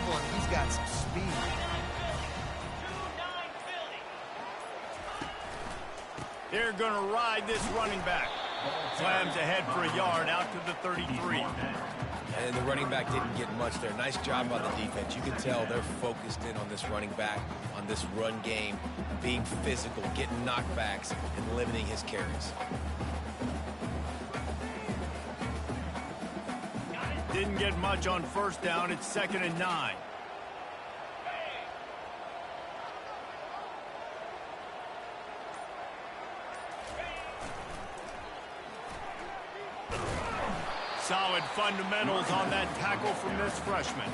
level, and he's got some speed. They're going to ride this running back. Slams ahead for a yard out to the 33. And the running back didn't get much there. Nice job by the defense. You can tell they're focused in on this running back, on this run game, being physical, getting knockbacks, and limiting his carries. Didn't get much on first down. It's 2nd and 9. Solid fundamentals on that tackle from this freshman.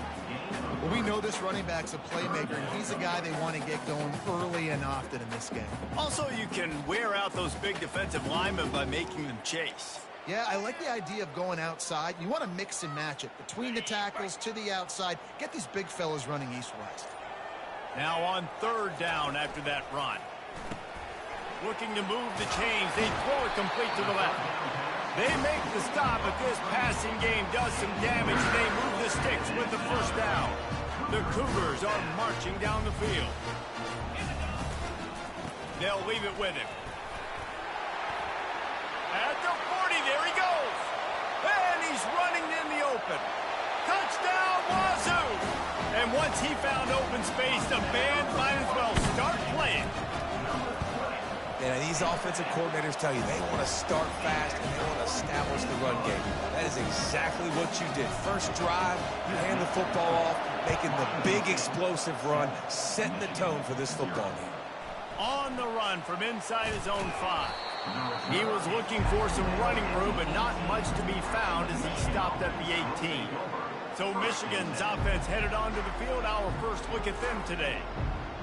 Well, we know this running back's a playmaker, and he's a guy they want to get going early and often in this game. Also, you can wear out those big defensive linemen by making them chase. Yeah, I like the idea of going outside. You want to mix and match it between the tackles to the outside. Get these big fellas running east-west. Now on 3rd down after that run. Looking to move the chains. They throw it complete to the left. They make the stop, but this passing game does some damage. They move the sticks with the first down. The Cougars are marching down the field. They'll leave it with him. At the 40, there he goes. And he's running in the open. Touchdown, Wazoo! And once he found open space, the band might as well start playing. And these offensive coordinators tell you they want to start fast and they want to establish the run game. That is exactly what you did. First drive, you hand the football off, making the big explosive run, setting the tone for this football game. On the run from inside his own 5. He was looking for some running room, but not much to be found as he stopped at the 18. So Michigan's offense headed onto the field. Our first look at them today.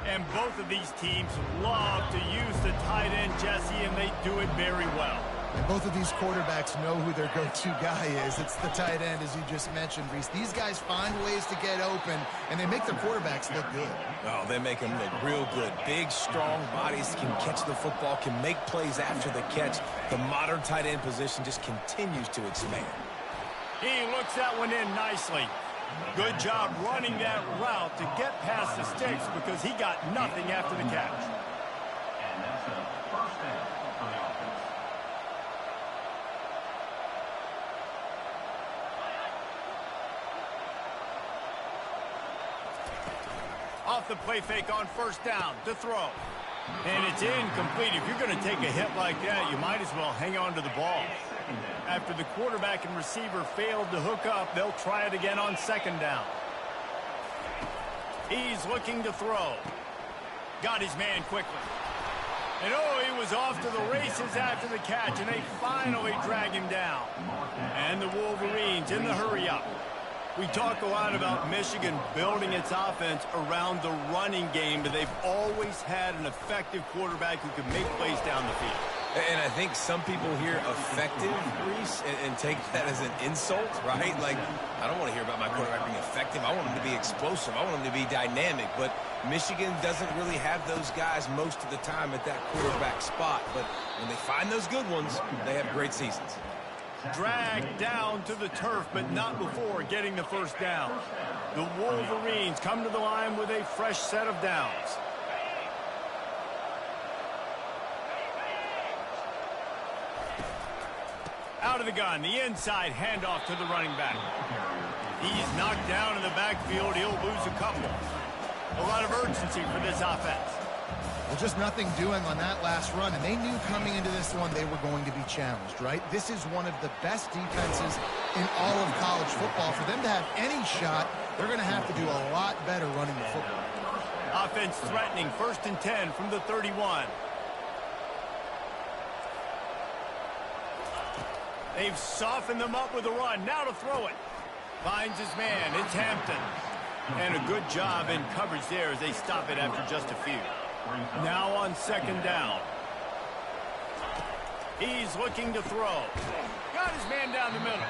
And both of these teams love to use the tight end, Jesse, and they do it very well. And both of these quarterbacks know who their go-to guy is. It's the tight end, as you just mentioned, Reese. These guys find ways to get open, and they make the quarterbacks look good. Oh, they make them look real good. Big, strong bodies, can catch the football, can make plays after the catch. The modern tight end position just continues to expand. He looks that one in nicely. Good job running that route to get past the sticks because he got nothing after the catch. And that's a first down for the offense. Off the play fake on first down to throw. And it's incomplete. If you're going to take a hit like that, you might as well hang on to the ball. After the quarterback and receiver failed to hook up, they'll try it again on 2nd down. He's looking to throw. Got his man quickly. And oh, he was off to the races after the catch, and they finally drag him down. And the Wolverines in the hurry-up. We talk a lot about Michigan building its offense around the running game, but they've always had an effective quarterback who can make plays down the field. And I think some people hear effective, Reese, and take that as an insult, right? Like, I don't want to hear about my quarterback being effective. I want him to be explosive. I want him to be dynamic. But Michigan doesn't really have those guys most of the time at that quarterback spot. But when they find those good ones, they have great seasons. Dragged down to the turf, but not before getting the first down. The Wolverines come to the line with a fresh set of downs. Out of the gun, the inside handoff to the running back. He's knocked down in the backfield. He'll lose a couple. A lot of urgency for this offense. Well, just nothing doing on that last run, and they knew coming into this one they were going to be challenged, right? This is one of the best defenses in all of college football. For them to have any shot, they're going to have to do a lot better running the football. Offense threatening, 1st and 10 from the 31. They've softened them up with a run. Now to throw it. Finds his man. It's Hampton. And a good job in coverage there as they stop it after just a few. Now on 2nd down. He's looking to throw. Got his man down the middle.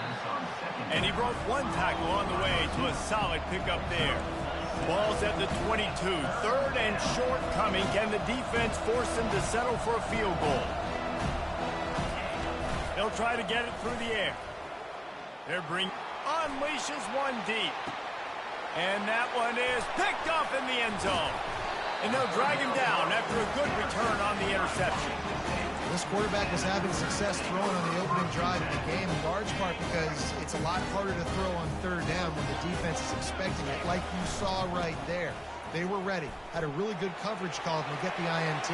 And he broke one tackle on the way to a solid pickup there. Ball's at the 22. 3rd and short coming. Can the defense force them to settle for a field goal? They'll try to get it through the air. Unleashes one deep. And that one is picked up in the end zone. And they'll drag him down after a good return on the interception. This quarterback was having success throwing on the opening drive of the game, in large part because it's a lot harder to throw on third down when the defense is expecting it, like you saw right there. They were ready, had a really good coverage call to get the INT.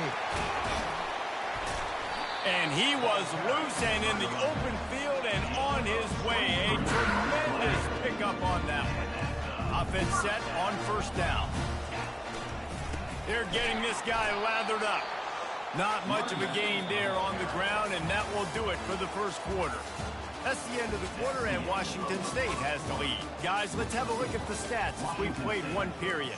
And he was loose and in the open field and on his way. A tremendous pickup on that one. Offense set on first down. They're getting this guy lathered up. Not much of a gain there on the ground, and that will do it for the first quarter. That's the end of the quarter, and Washington State has the lead. Guys, let's have a look at the stats as we've played one period.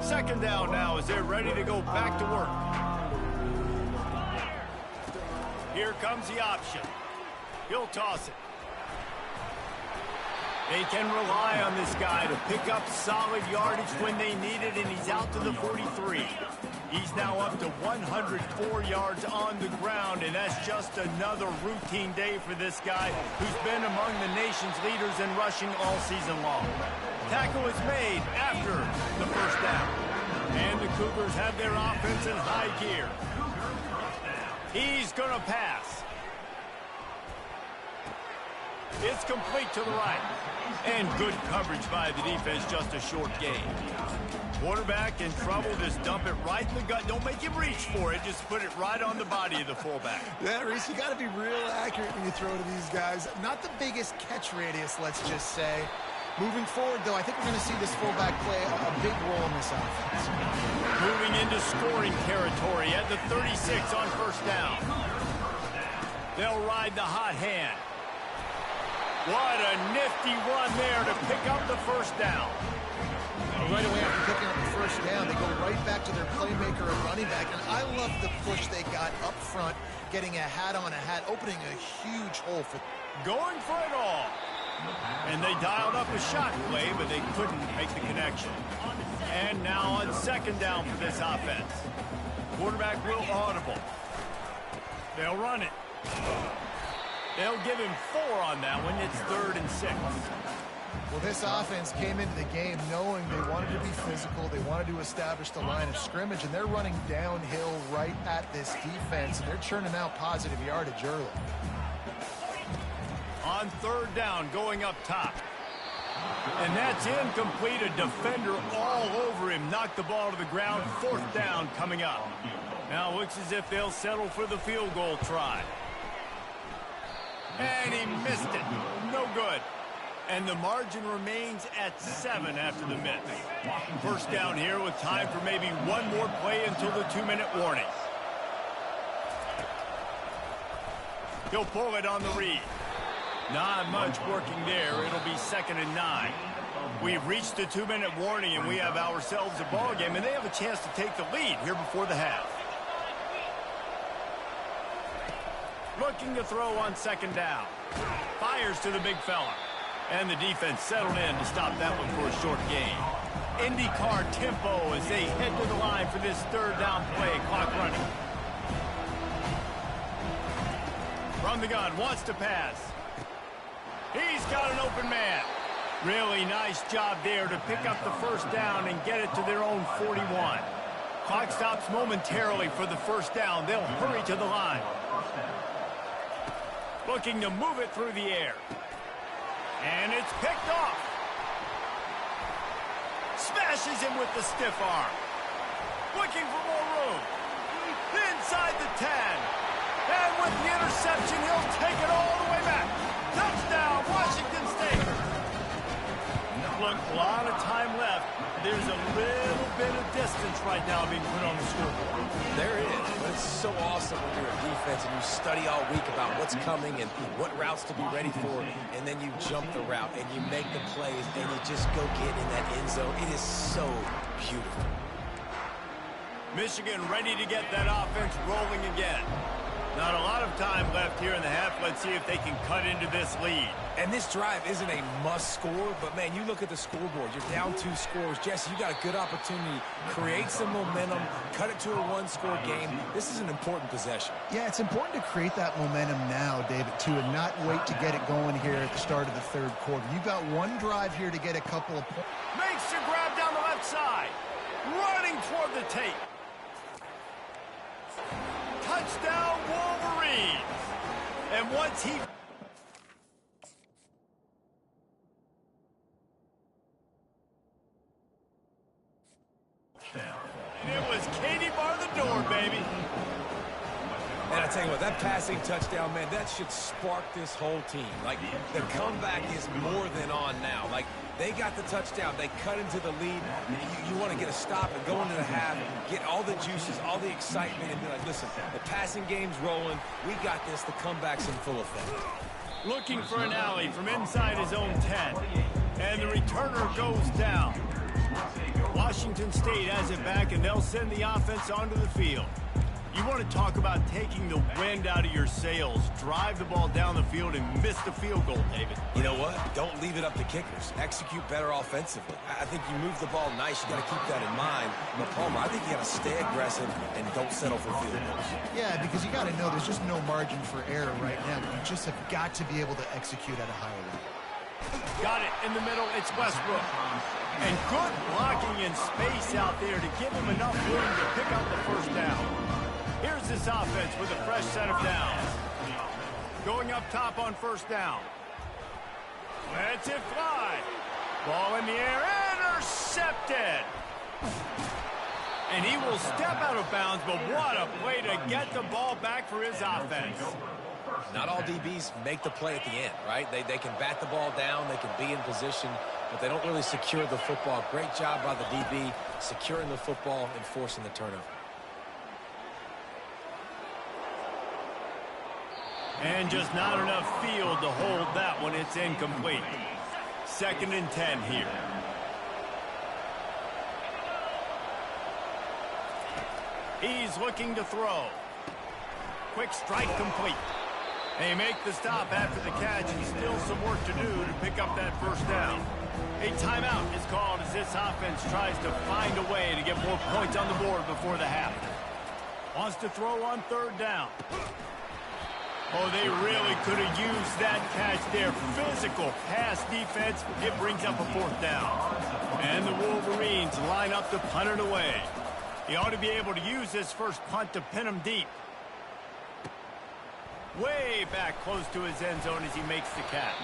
Second down now as they're ready to go back to work. Here comes the option. He'll toss it. They can rely on this guy to pick up solid yardage when they need it, and he's out to the 43. He's now up to 104 yards on the ground, and that's just another routine day for this guy who's been among the nation's leaders in rushing all season long. Tackle is made after the first down. And the Cougars have their offense in high gear. He's going to pass. It's complete to the right. And good coverage by the defense, just a short gain. Quarterback in trouble, just dump it right in the gut. Don't make him reach for it, just put it right on the body of the fullback. Yeah, Reese, you got to be real accurate when you throw to these guys. Not the biggest catch radius, let's just say. Moving forward, though, I think we're going to see this fullback play a big role in this offense. Moving into scoring territory at the 36 on first down. They'll ride the hot hand. What a nifty run there to pick up the first down. Right away after picking up the first down, they go right back to their playmaker at running back. And I love the push they got up front, getting a hat on a hat, opening a huge hole for them. Going for it all. And they dialed up a shot play, but they couldn't make the connection. And now on second down for this offense. Quarterback will audible. They'll run it. They'll give him 4 on that one. It's 3rd and 6. Well, this offense came into the game knowing they wanted to be physical. They wanted to establish the line of scrimmage, and they're running downhill right at this defense, and they're churning out positive yardage early. On third down, going up top. And that's incomplete. A defender all over him. Knocked the ball to the ground. 4th down coming up. Now it looks as if they'll settle for the field goal try. And he missed it. No good. And the margin remains at 7 after the miss. First down here with time for maybe one more play until the 2-minute warning. He'll pull it on the read. Not much working there. It'll be 2nd and 9. We've reached the 2-minute warning, and we have ourselves a ball game, and they have a chance to take the lead here before the half. Looking to throw on second down. Fires to the big fella. And the defense settled in to stop that one for a short gain. IndyCar tempo as they head to the line for this 3rd down play. Clock running. From the gun, wants to pass. He's got an open man. Really nice job there to pick up the first down and get it to their own 41. Clock stops momentarily for the first down. They'll hurry to the line. Looking to move it through the air. And it's picked off. Smashes him with the stiff arm. Looking for more room. Inside the 10. And with the interception, he'll take it all the way back. Touchdown, Washington State. Look, a lot of time left. There's a little bit of distance right now being put on the scoreboard. There is, but it's so awesome when you're a defense and you study all week about what's coming and what routes to be ready for, and then you jump the route and you make the plays and you just go get in that end zone. It is so beautiful. Michigan ready to get that offense rolling again. Not a lot of time left here in the half. Let's see if they can cut into this lead. And this drive isn't a must score, but, man, you look at the scoreboard. You're down 2 scores. Jesse, you got a good opportunity. Create some momentum. Cut it to a 1-score game. This is an important possession. Yeah, it's important to create that momentum now, David, too, and not wait to get it going here at the start of the third quarter. You've got one drive here to get a couple of points. Makes the grab down the left side. Running toward the tape. Touchdown, Wolverines. And once he... And it was Katie bar the door, baby. And I tell you what, that passing touchdown, man, that should spark this whole team. Like, the comeback is more than on now. Like, they got the touchdown. They cut into the lead. You want to get a stop and go into the half, get all the juices, all the excitement, and be like, listen, the passing game's rolling. We got this. The comeback's in full effect. Looking for an alley from inside his own 10. And the returner goes down. Washington State has it back, and they'll send the offense onto the field. You want to talk about taking the wind out of your sails. Drive the ball down the field and miss the field goal, David. You know what? Don't leave it up to kickers. Execute better offensively. I think you move the ball nice. You got to keep that in mind. But, Palmer, I think you got to stay aggressive and don't settle for field goals. Yeah, because you got to know there's just no margin for error right now. You just have got to be able to execute at a higher level. Got it in the middle. It's Westbrook. And good blocking in space out there to give him enough room to pick up the first down. Here's this offense with a fresh set of downs. Going up top on first down. Lets it fly. Ball in the air. Intercepted. And he will step out of bounds, but what a play to get the ball back for his offense. Not all DBs make the play at the end, right? They can bat the ball down, they can be in position, but they don't really secure the football. Great job by the DB securing the football and forcing the turnover. And just not enough field to hold that one. It's incomplete. 2nd and 10 here. He's looking to throw. Quick strike complete. They make the stop after the catch, and still some work to do to pick up that first down. A timeout is called as this offense tries to find a way to get more points on the board before the half. Wants to throw on 3rd down. Oh, they really could have used that catch there. Physical pass defense. It brings up a 4th down. And the Wolverines line up to punt it away. He ought to be able to use this first punt to pin him deep. Way back close to his end zone as he makes the catch.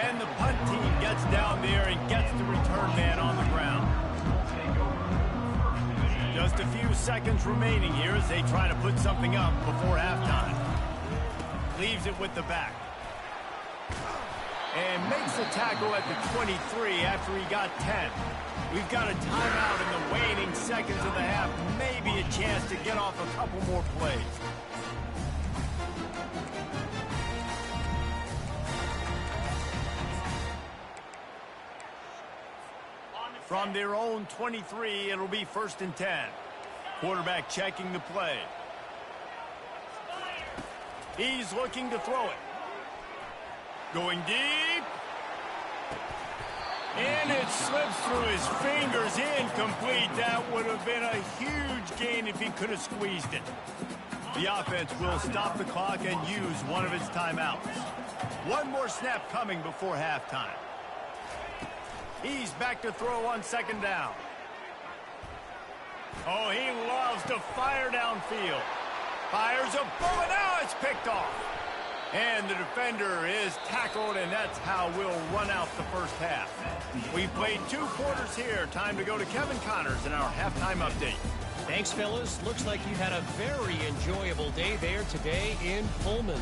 And the punt team gets down there and gets the return man on the ground. Just a few seconds remaining here as they try to put something up before halftime. Leaves it with the back. And makes the tackle at the 23 after he got 10. We've got a timeout in the waning seconds of the half. Maybe a chance to get off a couple more plays. From their own 23, it'll be 1st and 10. Quarterback checking the play. He's looking to throw it. Going deep. And it slips through his fingers. Incomplete. That would have been a huge gain if he could have squeezed it. The offense will stop the clock and use one of its timeouts. One more snap coming before halftime. He's back to throw on 2nd down. Oh, he loves to fire downfield. Fires a bullet. Now it's picked off. And the defender is tackled, and that's how we'll run out the first half. We've played 2 quarters here. Time to go to Kevin Connors in our halftime update. Thanks, fellas. Looks like you had a very enjoyable day there today in Pullman.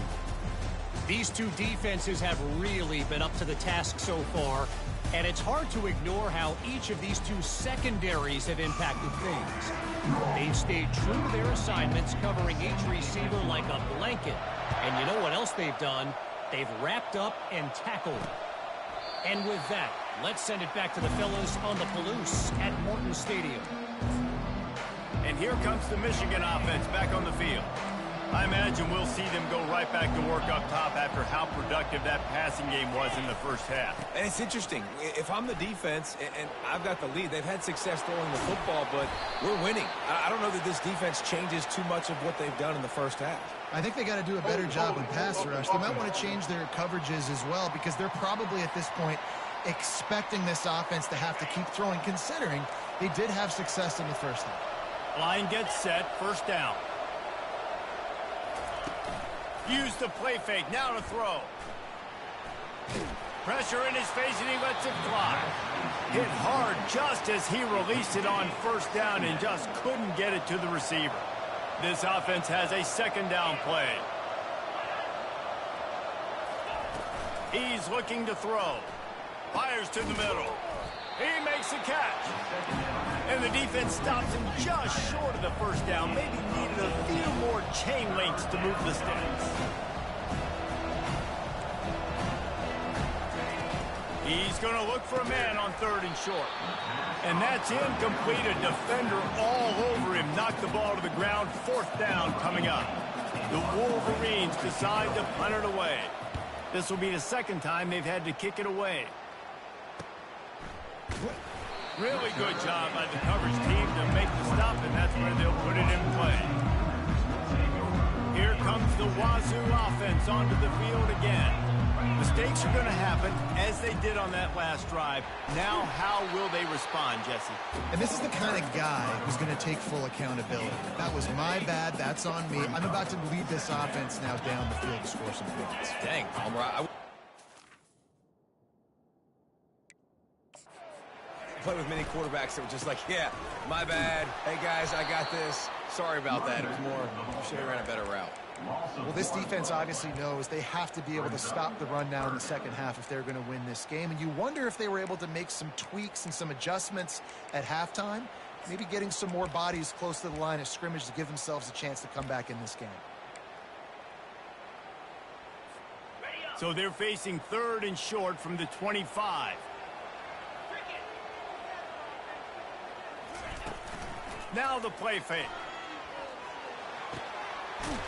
These 2 defenses have really been up to the task so far, and it's hard to ignore how each of these 2 secondaries have impacted things. They've stayed true to their assignments, covering each receiver like a blanket. And you know what else they've done? They've wrapped up and tackled. And with that, let's send it back to the fellas on the Palouse at Morton Stadium. And here comes the Michigan offense back on the field. I imagine we'll see them go right back to work up top after how productive that passing game was in the first half. And it's interesting. If I'm the defense and I've got the lead, they've had success throwing the football, but we're winning. I don't know that this defense changes too much of what they've done in the first half. I think they got to do a better job in pass rush. They might want to change their coverages as well because they're probably at this point expecting this offense to have to keep throwing, considering they did have success in the first half. Line gets set, first down. Use the play fake, now to throw. Pressure in his face and he lets it fly. Hit hard just as he released it on first down and just couldn't get it to the receiver. This offense has a second down play. He's looking to throw. Fires to the middle. He makes the catch. And the defense stops him just short of the first down. Maybe needed a few more chain links to move the sticks. He's going to look for a man on third and short. And that's incomplete. A defender all over him. Knocked the ball to the ground. Fourth down coming up. The Wolverines decide to punt it away. This will be the second time they've had to kick it away. Really good job by the coverage team to make the stop, and that's where they'll put it in play. Here comes the Wazoo offense onto the field again. Mistakes are going to happen, as they did on that last drive. Now, how will they respond, Jesse? And this is the kind of guy who's going to take full accountability. That was my bad. That's on me. I'm about to lead this offense now down the field to score some points. Dang, Palmer. Play with many quarterbacks that were just like, yeah, my bad. Hey, guys, I got this. Sorry about that. It was more, you should have ran a better route. Well, this defense obviously knows they have to be able to stop the run now in the second half if they're going to win this game. And you wonder if they were able to make some tweaks and some adjustments at halftime, maybe getting some more bodies close to the line of scrimmage to give themselves a chance to come back in this game. So they're facing third and short from the 25. Now the play fake.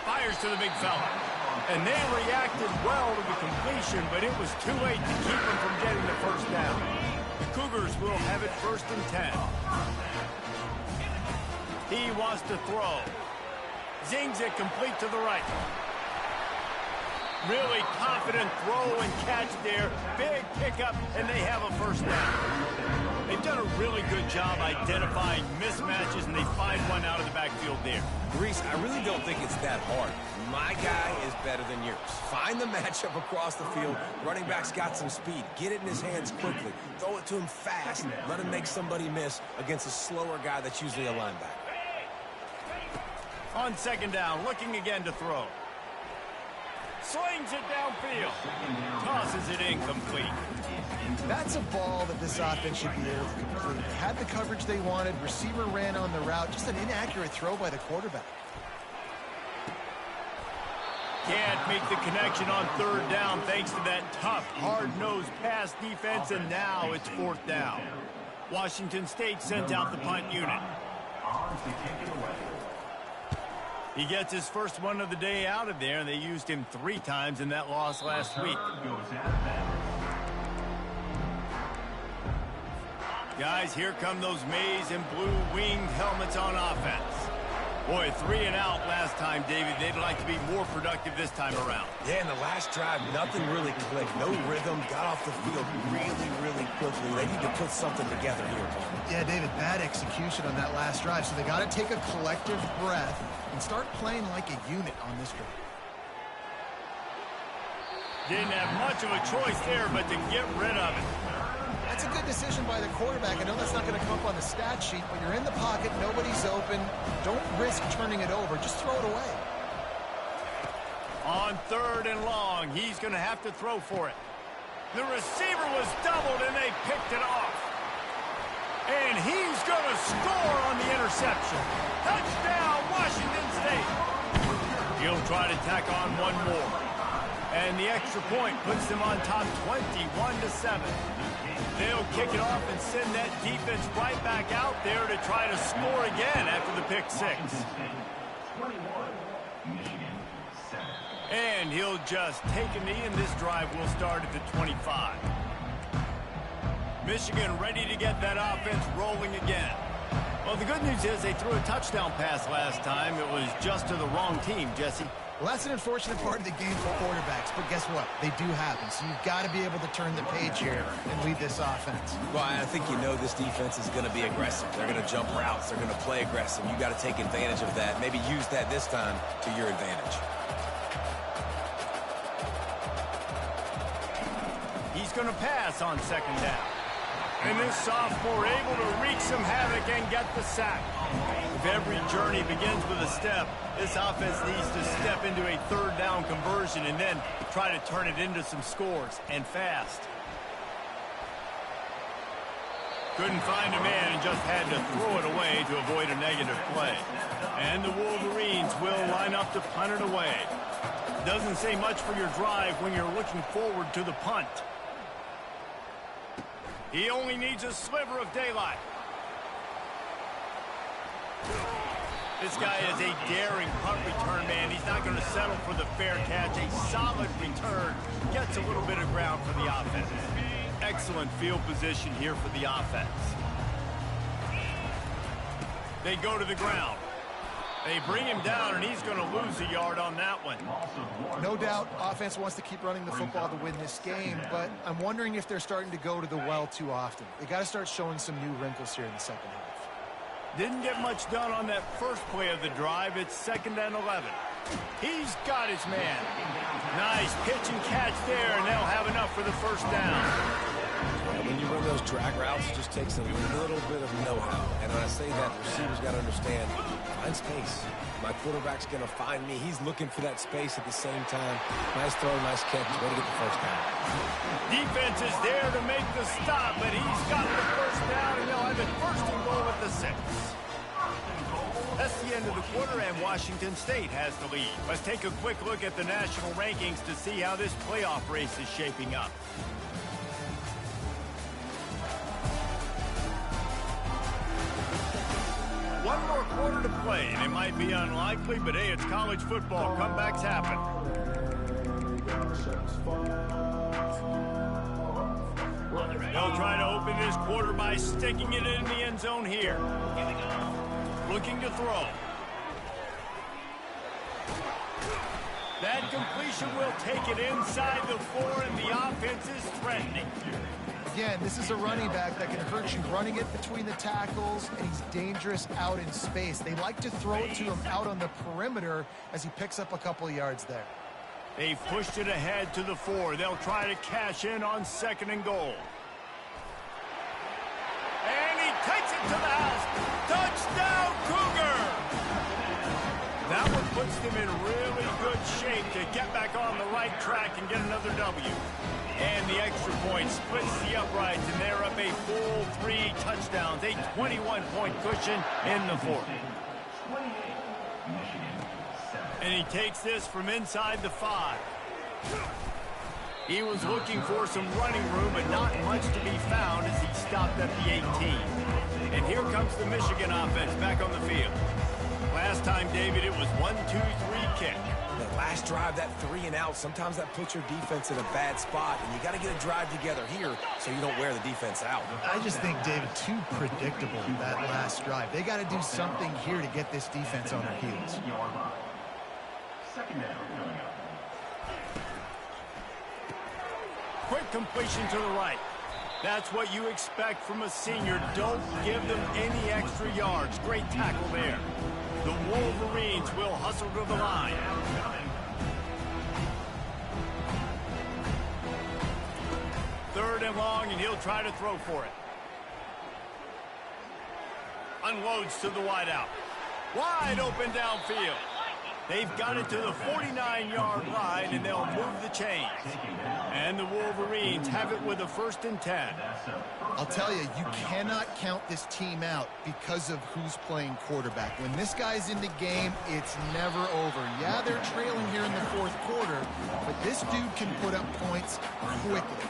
Fires to the big fella. And they reacted well to the completion, but it was too late to keep them from getting the first down. The Cougars will have it first and 10. He wants to throw. Zings it complete to the right. Really confident throw and catch there. Big pickup, and they have a first down. They've done a really good job identifying mismatches, and they find one out of the backfield there. Reese, I really don't think it's that hard. My guy is better than yours. Find the matchup across the field. Running back's got some speed. Get it in his hands quickly. Throw it to him fast. Let him make somebody miss against a slower guy that's usually a linebacker. On second down, looking again to throw. Slings it downfield. Tosses it incomplete. That's a ball that this offense should be able to complete. They had the coverage they wanted. Receiver ran on the route. Just an inaccurate throw by the quarterback. Can't make the connection on third down thanks to that tough, hard-nosed pass defense, and now it's fourth down. Washington State sent out the punt unit. He gets his first one of the day out of there, and they used him 3 times in that loss last week. Guys, here come those maize and blue winged helmets on offense. Boy, 3 and out last time, David. They'd like to be more productive this time around. Yeah, in the last drive, nothing really clicked. No rhythm, got off the field really quickly. They need to put something together here, Paul. Yeah, David, bad execution on that last drive. So they got to take a collective breath and start playing like a unit on this drive. Didn't have much of a choice there, but to get rid of it. That's a good decision by the quarterback. I know that's not going to come up on the stat sheet, but you're in the pocket, nobody's open. Don't risk turning it over. Just throw it away. On third and long, he's going to have to throw for it. The receiver was doubled, and they picked it off. And he's going to score on the interception. Touchdown, Washington State. He'll try to tack on one more. And the extra point puts them on top 21-7. They'll kick it off and send that defense right back out there to try to score again after the pick 6. Michigan 7. And he'll just take a knee, and this drive will start at the 25. Michigan ready to get that offense rolling again. Well, the good news is they threw a touchdown pass last time. It was just to the wrong team, Jesse. Well, that's an unfortunate part of the game for quarterbacks, but guess what? They do happen, so you've got to be able to turn the page here and lead this offense. Well, I think you know this defense is going to be aggressive. They're going to jump routes. They're going to play aggressive. You've got to take advantage of that. Maybe use that this time to your advantage. He's going to pass on second down. And this sophomore able to wreak some havoc and get the sack. If every journey begins with a step, this offense needs to step into a third down conversion and then try to turn it into some scores, and fast. Couldn't find a man and just had to throw it away to avoid a negative play. And the Wolverines will line up to punt it away. Doesn't say much for your drive when you're looking forward to the punt. He only needs a sliver of daylight. This guy is a daring punt return man. He's not going to settle for the fair catch. A solid return gets a little bit of ground for the offense. Excellent field position here for the offense. They go to the ground. They bring him down, and he's going to lose a yard on that one. No doubt, offense wants to keep running the football to win this game, but I'm wondering if they're starting to go to the well too often. They got to start showing some new wrinkles here in the second half. Didn't get much done on that first play of the drive. It's 2nd and 11. He's got his man. Nice pitch and catch there, and they'll have enough for the first down. When you run those drag routes, it just takes a little bit of know-how. And when I say that, the receivers got to understand, find space. My quarterback's going to find me. He's looking for that space at the same time. Nice throw, nice catch. Way to get the first down. Defense is there to make the stop, but he's got the first down, and they'll have it 1st and goal at the 6. That's the end of the quarter, and Washington State has the lead. Let's take a quick look at the national rankings to see how this playoff race is shaping up. One more quarter to play, and it might be unlikely, but hey, it's college football. Comebacks happen. They'll try to open this quarter by sticking it in the end zone here. Looking to throw. That completion will take it inside the 4, and the offense is threatening. Again, this is a running back that can hurt you running it between the tackles, and he's dangerous out in space. They like to throw it to him out on the perimeter as he picks up a couple of yards there. They've pushed it ahead to the 4. They'll try to cash in on 2nd and goal. And he takes it to the house. Touchdown, Cougar! That one puts them in really good shape to get back on the right track and get another W. And the extra point splits the uprights, and they're up a full 3 touchdowns, a 21-point cushion in the 4th. And he takes this from inside the 5. He was looking for some running room, but not much to be found as he stopped at the 18. And here comes the Michigan offense back on the field. Last time, David, it was 1-2-3 kick. That last drive, that 3 and out, sometimes that puts your defense in a bad spot, and you got to get a drive together here so you don't wear the defense out. I just think, David, too predictable that last drive. They got to do something here to get this defense on their heels. 2nd down coming up. Quick completion to the right. That's what you expect from a senior. Don't give them any extra yards. Great tackle there. The Wolverines will hustle to the line. Third and long, and he'll try to throw for it. Unloads to the wideout. Wide open downfield. They've got it to the 49-yard line, and they'll move the chains. And the Wolverines have it with a 1st and 10. I'll tell you, you cannot count this team out because of who's playing quarterback. When this guy's in the game, it's never over. Yeah, they're trailing here in the 4th quarter, but this dude can put up points quickly.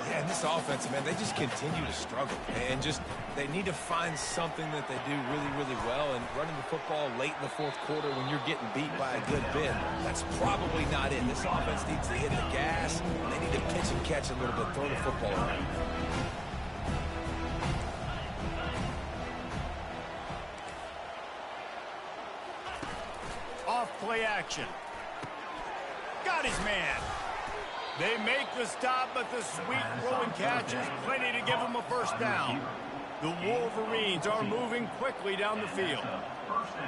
Yeah, and this offense, man, they just continue to struggle. And just, they need to find something that they do really, really well. And running the football late in the fourth quarter when you're getting beat by a good bit, that's probably not it. This offense needs to hit the gas. They need to pitch and catch a little bit, throw the football around. Off play action. Got his man. They make the stop, but the sweet throwing catch is plenty to give them a first down. The Wolverines are moving quickly down the field.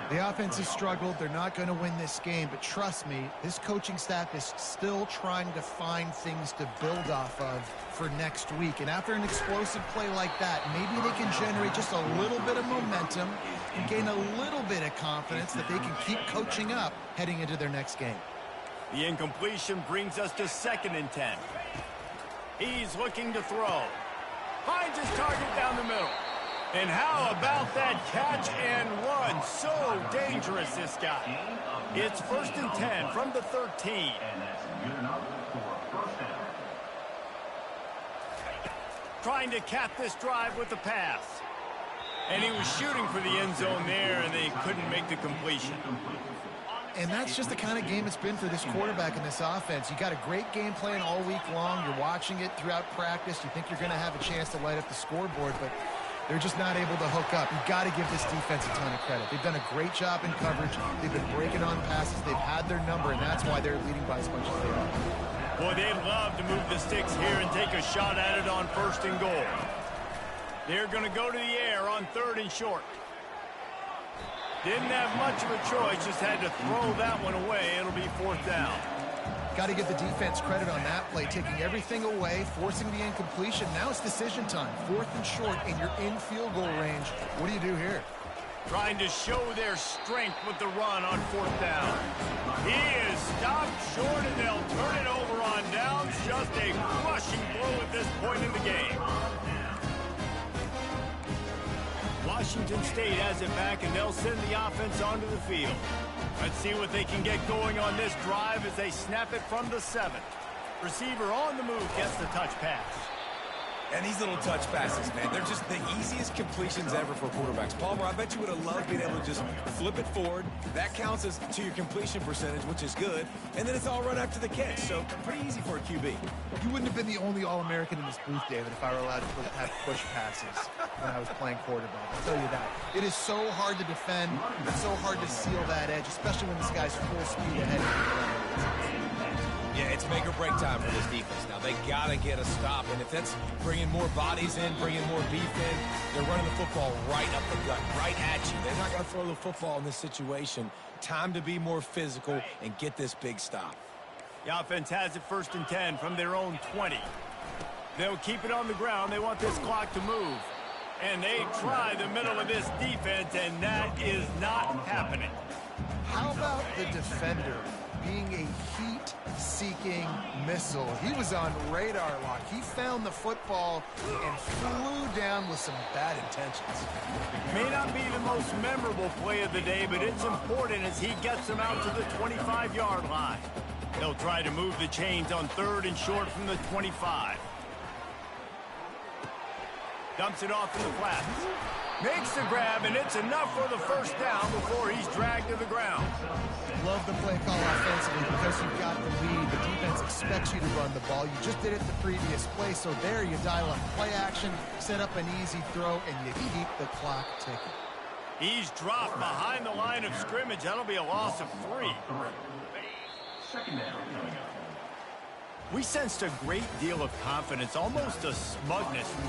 The offense has struggled. They're not going to win this game, but trust me, this coaching staff is still trying to find things to build off of for next week. And after an explosive play like that, maybe they can generate just a little bit of momentum and gain a little bit of confidence that they can keep coaching up heading into their next game. The incompletion brings us to 2nd and 10. He's looking to throw. Finds his target down the middle. And how about that catch and run? So dangerous, this guy. It's 1st and 10 from the 13. And that's good enough for first down. Trying to cap this drive with the pass. And he was shooting for the end zone there, and they couldn't make the completion. And that's just the kind of game it's been for this quarterback in this offense. You got a great game plan all week long. You're watching it throughout practice. You think you're going to have a chance to light up the scoreboard, but they're just not able to hook up. You've got to give this defense a ton of credit. They've done a great job in coverage. They've been breaking on passes. They've had their number, and that's why they're leading by as much as they are. Boy, they'd love to move the sticks here and take a shot at it on 1st and goal. They're going to go to the air on 3rd and short. Didn't have much of a choice, just had to throw that one away. It'll be 4th down. Got to give the defense credit on that play, taking everything away, forcing the incompletion. Now it's decision time. 4th and short, and you're in field goal range. What do you do here? Trying to show their strength with the run on 4th down. He is stopped short, and they'll turn it over on downs. Just a crushing blow at this point in the game. Washington State has it back, and they'll send the offense onto the field. Let's see what they can get going on this drive as they snap it from the 7. Receiver on the move gets the touch pass. And these little touch passes, man, they're just the easiest completions ever for quarterbacks. Palmer, I bet you would have loved being able to just flip it forward. That counts as to your completion percentage, which is good. And then it's all run after the catch, so pretty easy for a QB. You wouldn't have been the only All-American in this booth, David, if I were allowed to have push passes when I was playing quarterback. I'll tell you that. It is so hard to defend. It's so hard to seal that edge, especially when this guy's full speed ahead of you. Yeah, it's make or break time for this defense. Now, they got to get a stop, and if that's bringing more bodies in, bringing more beef in, they're running the football right up the gut, right at you. They're not going to throw the football in this situation. Time to be more physical and get this big stop. The offense has it 1st and 10 from their own 20. They'll keep it on the ground. They want this clock to move. And they try the middle of this defense, and that is not happening. How about the defender being a heat-seeking missile? He was on radar lock. He found the football and flew down with some bad intentions. May not be the most memorable play of the day, but it's important as he gets them out to the 25-yard line. They'll try to move the chains on 3rd and short from the 25. Dumps it off in the flats. Makes the grab, and it's enough for the first down before he's dragged to the ground. Love the play call offensively because you've got the lead. The defense expects you to run the ball. You just did it the previous play, so there you dial up play action, set up an easy throw, and you keep the clock ticking. He's dropped behind the line of scrimmage. That'll be a loss of 3. 2nd down coming up. We sensed a great deal of confidence, almost a smugness from